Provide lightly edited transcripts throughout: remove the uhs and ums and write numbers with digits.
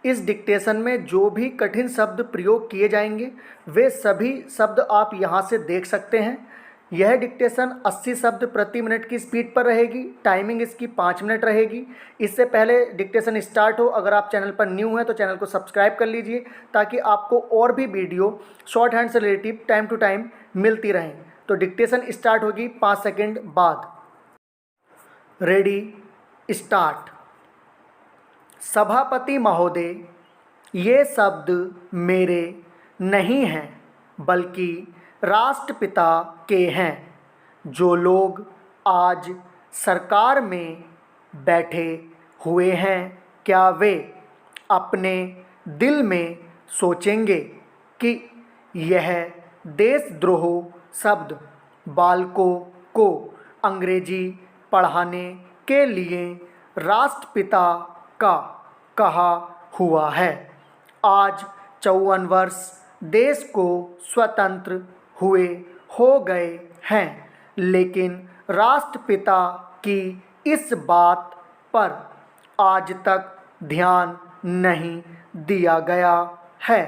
इस डिक्टेशन में जो भी कठिन शब्द प्रयोग किए जाएंगे वे सभी शब्द आप यहाँ से देख सकते हैं। यह डिक्टेशन 80 शब्द प्रति मिनट की स्पीड पर रहेगी। टाइमिंग इसकी 5 मिनट रहेगी। इससे पहले डिक्टेशन स्टार्ट हो, अगर आप चैनल पर न्यू हैं तो चैनल को सब्सक्राइब कर लीजिए ताकि आपको और भी वीडियो शॉर्ट हैंड से रिलेटिव टाइम टू टाइम मिलती रहें। तो डिक्टेशन स्टार्ट होगी 5 सेकेंड बाद। Ready, start. सभापति महोदय, ये शब्द मेरे नहीं हैं बल्कि राष्ट्रपिता के हैं। जो लोग आज सरकार में बैठे हुए हैं, क्या वे अपने दिल में सोचेंगे कि यह देशद्रोह शब्द बालकों को अंग्रेजी पढ़ाने के लिए राष्ट्रपिता का कहा हुआ है। आज 54 वर्ष देश को स्वतंत्र हुए हो गए हैं, लेकिन राष्ट्रपिता की इस बात पर आज तक ध्यान नहीं दिया गया है।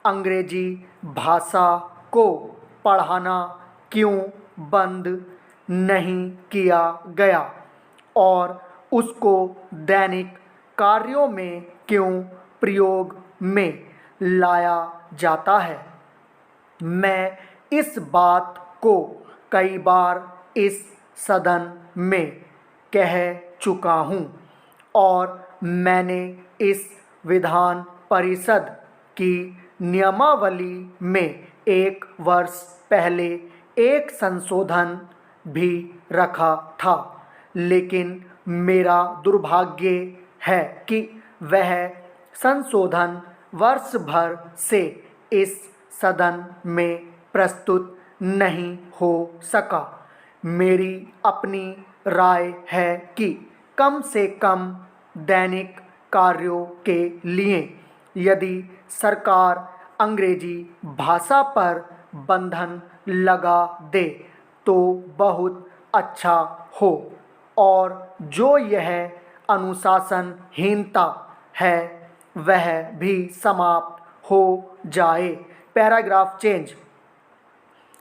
अंग्रेजी भाषा को पढ़ाना क्यों बंद नहीं किया गया और उसको दैनिक कार्यों में क्यों प्रयोग में लाया जाता है। मैं इस बात को कई बार इस सदन में कह चुका हूँ और मैंने इस विधान परिषद की नियमावली में 1 वर्ष पहले एक संशोधन भी रखा था, लेकिन मेरा दुर्भाग्य है कि वह संशोधन वर्ष भर से इस सदन में प्रस्तुत नहीं हो सका। मेरी अपनी राय है कि कम से कम दैनिक कार्यों के लिए यदि सरकार अंग्रेजी भाषा पर बंधन लगा दे तो बहुत अच्छा हो और जो यह अनुशासनहीनता है वह भी समाप्त हो जाए। Paragraph change.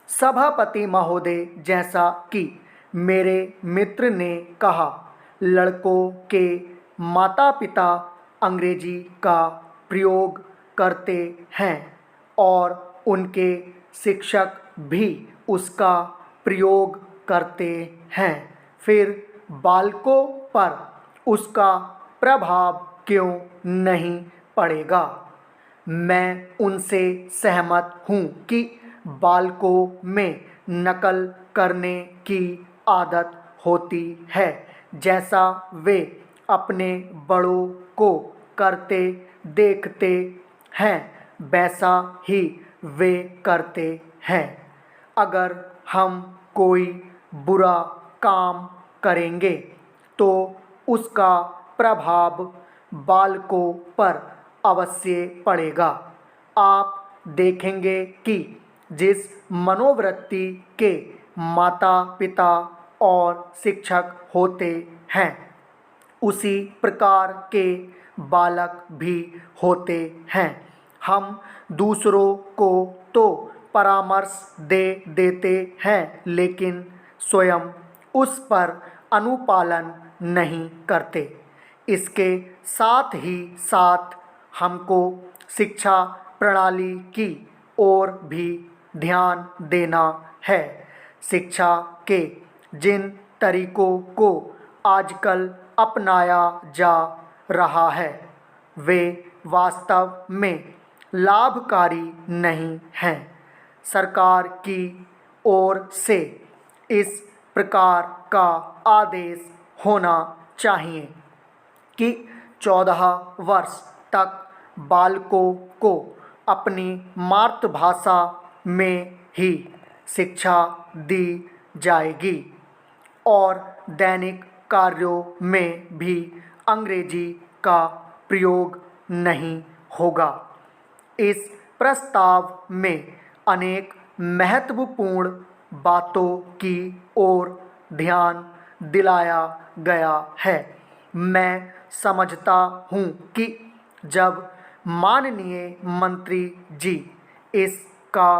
सभापति महोदय, जैसा कि मेरे मित्र ने कहा, लड़कों के माता पिता अंग्रेजी का प्रयोग करते हैं और उनके शिक्षक भी उसका प्रयोग करते हैं, फिर बालकों पर उसका प्रभाव क्यों नहीं पड़ेगा। मैं उनसे सहमत हूँ कि बालकों में नकल करने की आदत होती है, जैसा वे अपने बड़ों को करते देखते हैं वैसा ही वे करते हैं। अगर हम कोई बुरा काम करेंगे तो उसका प्रभाव बालकों पर अवश्य पड़ेगा। आप देखेंगे कि जिस मनोवृत्ति के माता पिता और शिक्षक होते हैं उसी प्रकार के बालक भी होते हैं। हम दूसरों को तो परामर्श दे देते हैं लेकिन स्वयं उस पर अनुपालन नहीं करते। इसके साथ ही साथ हमको शिक्षा प्रणाली की ओर भी ध्यान देना है। शिक्षा के जिन तरीकों को आजकल अपनाया जा रहा है वे वास्तव में लाभकारी नहीं हैं। सरकार की ओर से इस प्रकार का आदेश होना चाहिए कि 14 वर्ष तक बालकों को अपनी मातृभाषा में ही शिक्षा दी जाएगी और दैनिक कार्यों में भी अंग्रेजी का प्रयोग नहीं होगा। इस प्रस्ताव में अनेक महत्वपूर्ण बातों की ओर ध्यान दिलाया गया है। मैं समझता हूँ कि जब माननीय मंत्री जी इसका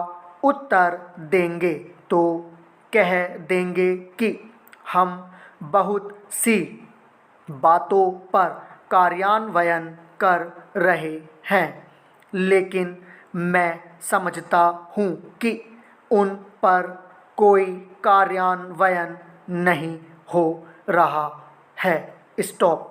उत्तर देंगे तो कह देंगे कि हम बहुत सी बातों पर कार्यान्वयन कर रहे हैं, लेकिन मैं समझता हूँ कि उन पर कोई कार्यान्वयन नहीं हो रहा है। स्टॉप।